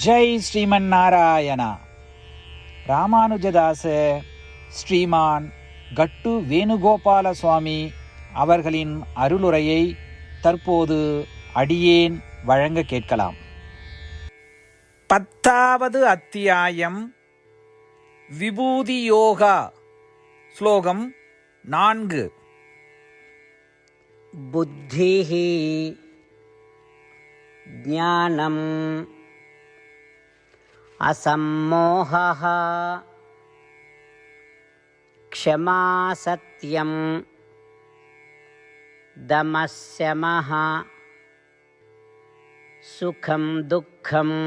ஜெய் ஸ்ரீமன் நாராயணா. ராமானுஜதாச ஸ்ரீமான் கட்டு வேணுகோபால சுவாமி அவர்களின் அருளுரையை தற்போது அடியேன் வழங்க கேட்கலாம். 10வது அத்தியாயம் விபூதி யோகா. ஸ்லோகம் 4. புத்திஹி ஞானம் அசம்மோஹः க்ஷமா சத்யம் தமஸ்யமஹ சுகம் துக்கம்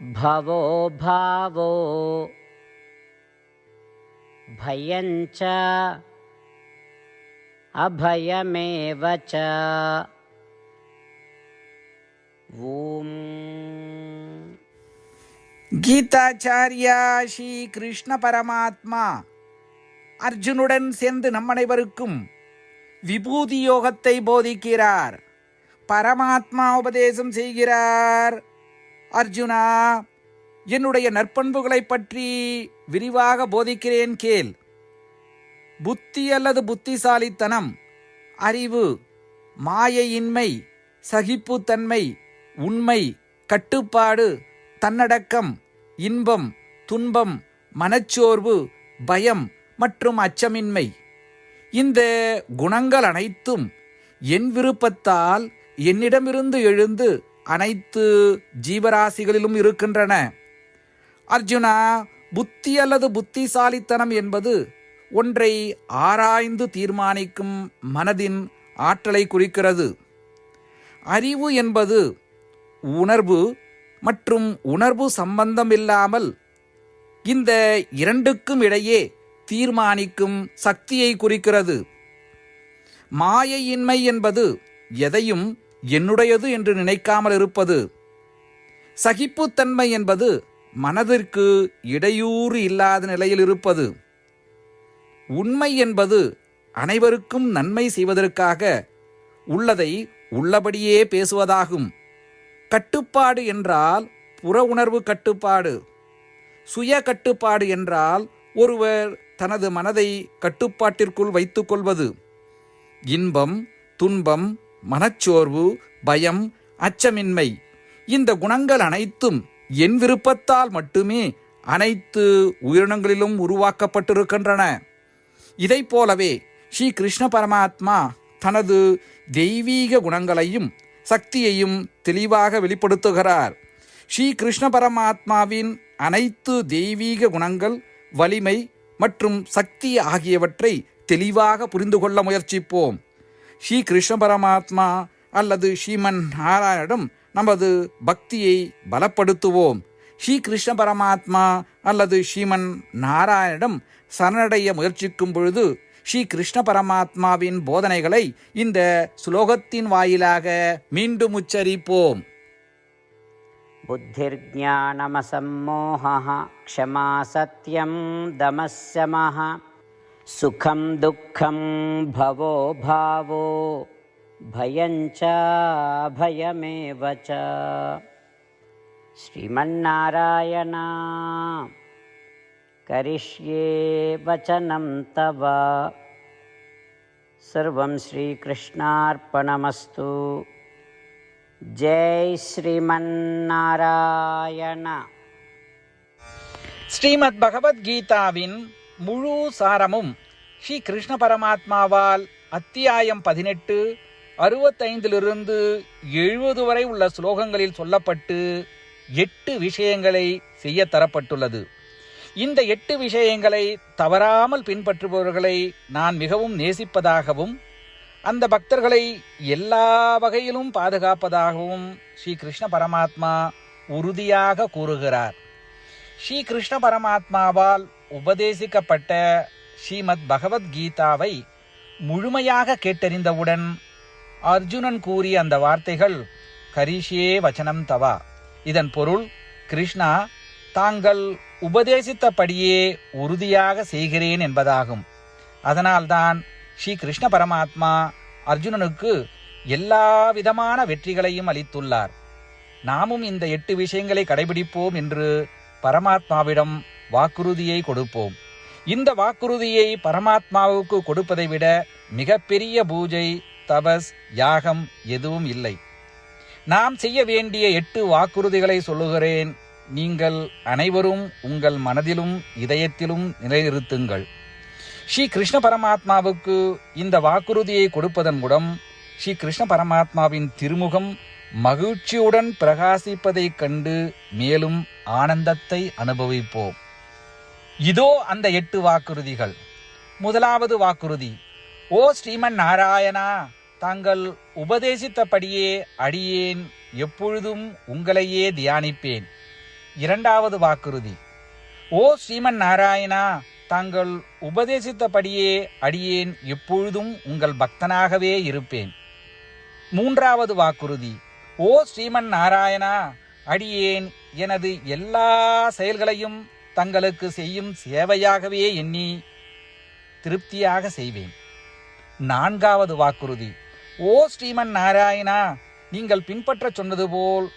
பவோ பாவோ பயஞ்ச அபயமேவ ச. ஓம். கீதாச்சாரியா ஸ்ரீ கிருஷ்ண பரமாத்மா அர்ஜுனுடன் சேர்ந்து நம் அனைவருக்கும் விபூதி யோகத்தை போதிக்கிறார். பரமாத்மா உபதேசம் செய்கிறார். அர்ஜுனா, என்னுடைய நற்பண்புகளை பற்றி விரிவாக போதிக்கிறேன் கேள். புத்தி அல்லது புத்திசாலித்தனம், அறிவு, மாயையின்மை, சகிப்புத்தன்மை, உண்மை, கட்டுப்பாடு, தன்னடக்கம், இன்பம், துன்பம், மனச்சோர்வு, பயம் மற்றும் அச்சமின்மை, இந்த குணங்கள் அனைத்தும் என் விருப்பத்தால் என்னிடமிருந்து எழுந்து அனைத்து ஜீவராசிகளிலும் இருக்கின்றன. அர்ஜுனா, புத்தி அல்லது புத்திசாலித்தனம் என்பது ஒன்றை ஆராய்ந்து தீர்மானிக்கும் மனதின் ஆற்றலை குறிக்கிறது. அறிவு என்பது உணர்வு மற்றும் உணர்வு சம்பந்தம் இல்லாமல் இந்த இரண்டுக்கும் இடையே தீர்மானிக்கும் சக்தியை குறிக்கிறது. மாயையின்மை என்பது எதையும் என்னுடையது என்று நினைக்காமல் இருப்பது. சகிப்புத்தன்மை என்பது மனதிற்கு இடையூறு இல்லாத நிலையில் இருப்பது. உண்மை என்பது அனைவருக்கும் நன்மை செய்வதற்காக உள்ளதை உள்ளபடியே பேசுவதாகும். கட்டுப்பாடு என்றால் புற உணர்வு கட்டுப்பாடு. சுய கட்டுப்பாடு என்றால் ஒருவர் தனது மனதை கட்டுப்பாட்டிற்குள் வைத்துக் கொள்வது. இன்பம், துன்பம், மனச்சோர்வு, பயம், அச்சமின்மை, இந்த குணங்கள் அனைத்தும் என் விருப்பத்தால் மட்டுமே அனைத்து உயிரினங்களிலும் உருவாக்கப்பட்டிருக்கின்றன. இதைப் போலவே ஸ்ரீ கிருஷ்ண பரமாத்மா தனது தெய்வீக குணங்களையும் சக்தியையும் தெளிவாக வெளிப்படுத்துகிறார். ஸ்ரீ கிருஷ்ண பரமாத்மாவின் அனைத்து தெய்வீக குணங்கள், வலிமை மற்றும் சக்தி ஆகியவற்றை தெளிவாக புரிந்து கொள்ள முயற்சிப்போம். ஸ்ரீ கிருஷ்ண பரமாத்மா அல்லது ஸ்ரீமன் நாராயணனிடம் நமது பக்தியை பலப்படுத்துவோம். ஸ்ரீ கிருஷ்ண பரமாத்மா அல்லது ஸ்ரீமன் நாராயணனிடம் சரணடைய முயற்சிக்கும் பொழுது ஸ்ரீ கிருஷ்ண பரமாத்மாவின் போதனைகளை இந்த ஸ்லோகத்தின் வாயிலாக மீண்டும் உச்சரிப்போம். புத்திர்ஞானமசம்மோஹः க்ஷமா சத்யம் தமஸ்யமஹ சுகம் துக்கம் பவோ பாவோ பயஞ்ச பயமேவ ச. ஸ்ரீமன்னாராயணா கரிஷ்யே வசனம் தவ. சர்வம் ஸ்ரீகிருஷ்ணார்ப்பணமஸ்து. ஜெய் ஸ்ரீமன்னாராயணா. ஸ்ரீமத் பகவத்கீதாவின் முழு சாரமும் ஸ்ரீ கிருஷ்ண பரமாத்மாவால் அத்தியாயம் 18, 65 70 வரை உள்ள ஸ்லோகங்களில் சொல்லப்பட்டு 8 விஷயங்களை செய்ய தரப்பட்டுள்ளது. இந்த 8 விஷயங்களை தவறாமல் பின்பற்றுபவர்களை நான் மிகவும் நேசிப்பதாகவும் அந்த பக்தர்களை எல்லா வகையிலும் பாதுகாப்பதாகவும் ஸ்ரீ கிருஷ்ண பரமாத்மா உறுதியாக கூறுகிறார். ஸ்ரீ கிருஷ்ண பரமாத்மாவால் உபதேசிக்கப்பட்ட ஸ்ரீமத் பகவத்கீதாவை முழுமையாக கேட்டறிந்தவுடன் அர்ஜுனன் கூறிய அந்த வார்த்தைகள் கரிஷ்யே வசனம் தவா. இதன் பொருள், கிருஷ்ணா, தாங்கள் உபதேசித்தபடியே உறுதியாக செய்கிறேன் என்பதாகும். அதனால்தான் ஸ்ரீ கிருஷ்ண பரமாத்மா அர்ஜுனனுக்கு எல்லா விதமான வெற்றிகளையும் அளித்துள்ளார். நாமும் இந்த 8 விஷயங்களை கடைபிடிப்போம் என்று பரமாத்மாவிடம் வாக்குறுதியை கொடுப்போம். இந்த வாக்குறுதியை பரமாத்மாவுக்கு கொடுப்பதை விட மிகப்பெரிய பூஜை, தபஸ், யாகம் எதுவும் இல்லை. நாம் செய்ய வேண்டிய 8 வாக்குறுதிகளை சொல்லுகிறேன். நீங்கள் அனைவரும் உங்கள் மனதிலும் இதயத்திலும் நிலைநிறுத்துங்கள். ஸ்ரீ கிருஷ்ண பரமாத்மாவுக்கு இந்த வாக்குறுதியை கொடுப்பதன் மூலம் ஸ்ரீ கிருஷ்ண பரமாத்மாவின் திருமுகம் மகிழ்ச்சியுடன் பிரகாசிப்பதைக் கண்டு மேலும் ஆனந்தத்தை அனுபவிப்போம். இதோ அந்த 8 வாக்குறுதிகள். முதலாவது வாக்குறுதி: ஓ ஸ்ரீமன் நாராயணா, தாங்கள் உபதேசித்தபடியே அடியேன் எப்பொழுதும் உங்களையே தியானிப்பேன். இரண்டாவது வாக்குறுதி: ஓ ஸ்ரீமன் நாராயணா, தாங்கள் உபதேசித்தபடியே அடியேன் எப்பொழுதும் உங்கள் பக்தனாகவே இருப்பேன். மூன்றாவது வாக்குறுதி: ஓ ஸ்ரீமன் நாராயணா, அடியேன் எனது எல்லா செயல்களையும் தங்களுக்கு செய்யும் சேவையாகவே எண்ணி திருப்தியாக செய்வேன். நான்காவது வாக்குறுதி: ஓ ஸ்ரீமன் நாராயணா, நீங்கள் பின்பற்ற சொன்னது போல்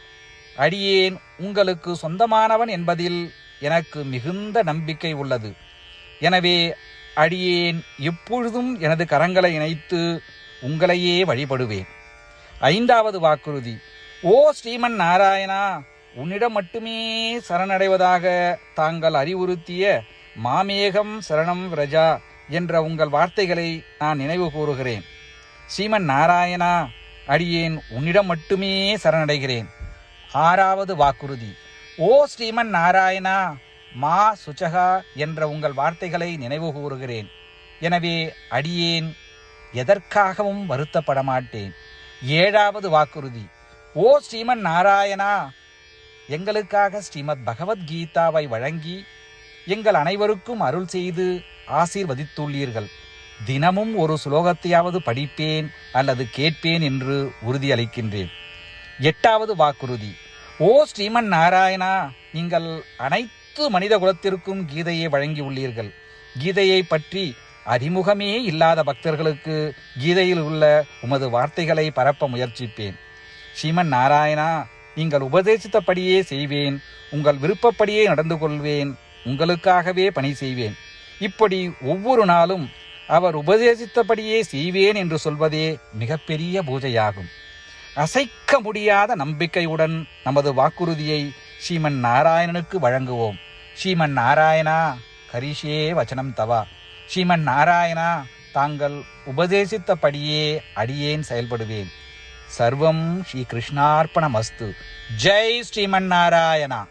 அடியேன் உங்களுக்கு சொந்தமானவன் என்பதில் எனக்கு மிகுந்த நம்பிக்கை உள்ளது. எனவே அடியேன் எப்பொழுதும் எனது கரங்களை இணைத்து உங்களையே வழிபடுவேன். ஐந்தாவது வாக்குறுதி: ஓ ஸ்ரீமன் நாராயணா, உன்னிடம் மட்டுமே சரணடைவதாக தாங்கள் அறிவுறுத்திய மாமேகம் சரணம் விரஜா என்ற உங்கள் வார்த்தைகளை நான் நினைவு கூறுகிறேன். ஸ்ரீமன் நாராயணா, அடியேன் உன்னிடம் மட்டுமே சரணடைகிறேன். ஆறாவது வாக்குறுதி: ஓ ஸ்ரீமன் நாராயணா, மா சுச்சகா என்ற உங்கள் வார்த்தைகளை நினைவு கூறுகிறேன். எனவே அடியேன் எதற்காகவும் வருத்தப்பட மாட்டேன். ஏழாவது வாக்குறுதி: ஓ ஸ்ரீமன் நாராயணா, எங்களுக்காக ஸ்ரீமத் பகவத்கீதாவை வழங்கி எங்கள் அனைவருக்கும் அருள் செய்து ஆசீர்வதித்துள்ளீர்கள். தினமும் ஒரு சுலோகத்தையாவது படிப்பேன் அல்லது கேட்பேன் என்று உறுதியளிக்கின்றேன். எட்டாவது வாக்குறுதி: ஓ ஸ்ரீமன் நாராயணா, நீங்கள் அனைத்து மனித குலத்திற்கும் கீதையை வழங்கியுள்ளீர்கள். கீதையை பற்றி அறிமுகமே இல்லாத பக்தர்களுக்கு கீதையில் உள்ள உமது வார்த்தைகளை பரப்ப முயற்சிப்பேன். ஸ்ரீமன் நாராயணா, நீங்கள் உபதேசித்தபடியே செய்வேன். உங்கள் விருப்பப்படியே நடந்து கொள்வேன். உங்களுக்காகவே பணி செய்வேன். இப்படி ஒவ்வொரு நாளும் அவர் உபதேசித்தபடியே செய்வேன் என்று சொல்வதே மிகப்பெரிய பூஜையாகும். அசைக்க முடியாத நம்பிக்கையுடன் நமது வாக்குறுதியை ஸ்ரீமன் நாராயணனுக்கு வழங்குவோம். ஸ்ரீமன் நாராயணா, கரிஷே வச்சனம் தவா. ஸ்ரீமன் நாராயணா, தாங்கள் உபதேசித்தபடியே அடியேன் செயல்படுவேன். சர்வம் ஸ்ரீ கிருஷ்ணார்ப்பணமஸ்து. ஜெய் ஸ்ரீமன் நாராயணா.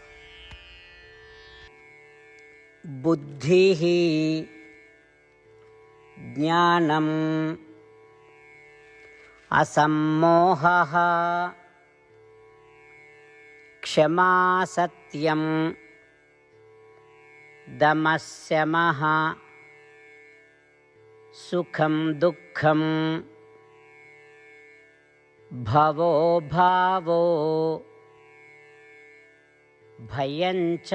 புத்திஹ ஞானம் அசம்மோஹः க்ஷமா சத்யம் தமஸ்யமஹ சுகம் துக்கம் பவோ பாவோ பயஞ்ச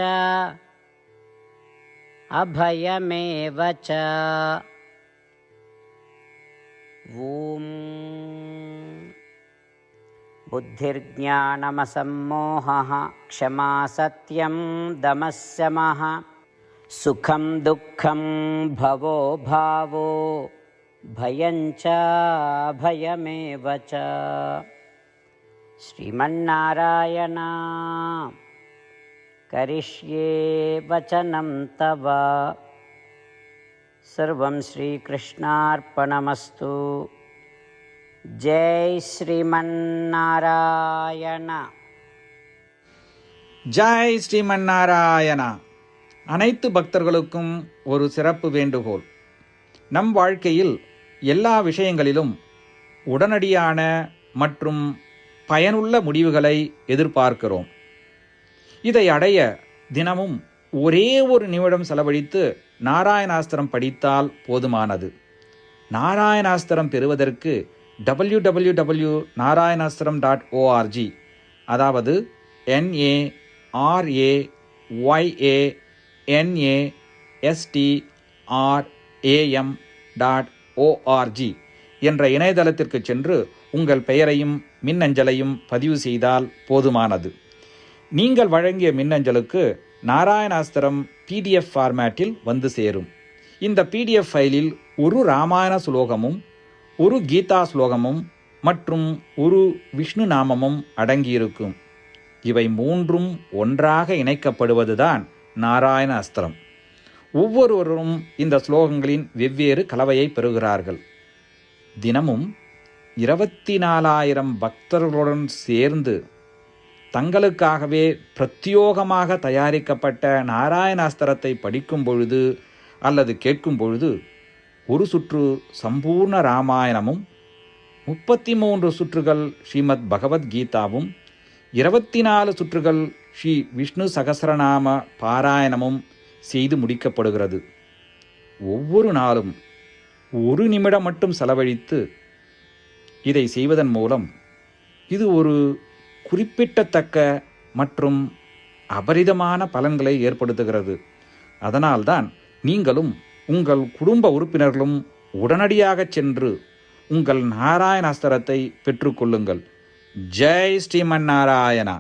அபயமேவ ச. ஓம் புத்திர்ஞானமசம்மோஹः க்ஷமா சத்யம் தமஸ்யமஹ சுகம் துக்கம் பவோ பாவோ பயஞ்ச பயமேவ ச. ஸ்ரீமன்னாராயணா, கரிஷ்யே வசனம் தவ. சர்வம் ஸ்ரீகிருஷ்ணார்ப்பணமஸ்து. ஜெய் ஸ்ரீமன்னாராயண. ஜெய் ஸ்ரீமன் நாராயணா. அனைத்து பக்தர்களுக்கும் ஒரு சிறப்பு வேண்டுகோள். நம் வாழ்க்கையில் எல்லா விஷயங்களிலும் உடனடியான மற்றும் பயனுள்ள முடிவுகளை எதிர்பார்க்கிறோம். இதை அடைய தினமும் ஒரே ஒரு நிமிடம் செலவழித்து நாராயணாஸ்திரம் படித்தால் போதுமானது. நாராயணாஸ்திரம் பெறுவதற்கு www.narayanaastram.org, அதாவது NARAYANASTRAM.org என்ற இணையதளத்திற்கு சென்று உங்கள் பெயரையும் மின்னஞ்சலையும் பதிவு செய்தால் போதுமானது. நீங்கள் வழங்கிய மின்னஞ்சலுக்கு நாராயணாஸ்திரம் பிடிஎஃப் ஃபார்மேட்டில் வந்து சேரும். இந்த பிடிஎஃப் ஃபைலில் ஒரு ராமாயண ஸ்லோகமும் ஒரு கீதா ஸ்லோகமும் மற்றும் ஒரு விஷ்ணு நாமமும் அடங்கியிருக்கும். இவை மூன்றும் ஒன்றாக இணைக்கப்படுவதுதான் நாராயண அஸ்திரம். ஒவ்வொருவரும் இந்த ஸ்லோகங்களின் வெவ்வேறு கலவையை பெறுகிறார்கள். தினமும் 24,000 பக்தர்களுடன் சேர்ந்து தங்களுக்காகவே பிரத்யோகமாக தயாரிக்கப்பட்ட நாராயணாஸ்திரத்தை படிக்கும் பொழுது அல்லது கேட்கும் பொழுது ஒரு சுற்று சம்பூர்ண ராமாயணமும் 33 சுற்றுகள் ஸ்ரீமத் பகவத்கீதாவும் 24 சுற்றுகள் ஸ்ரீ விஷ்ணு சகஸ்ரநாம பாராயணமும் செய்து முடிக்கப்படுகிறது. ஒவ்வொரு நாளும் 1 நிமிடம் மட்டும் செலவழித்து இதை செய்வதன் மூலம் இது ஒரு குறிப்பிடத்தக்க மற்றும் அபரிதமான பலன்களை ஏற்படுத்துகிறது. அதனால்தான் நீங்களும் உங்கள் குடும்ப உறுப்பினர்களும் உடனடியாக சென்று உங்கள் நாராயணாஸ்திரத்தை பெற்றுக்கொள்ளுங்கள். ஜெய் ஸ்ரீமன் நாராயணா.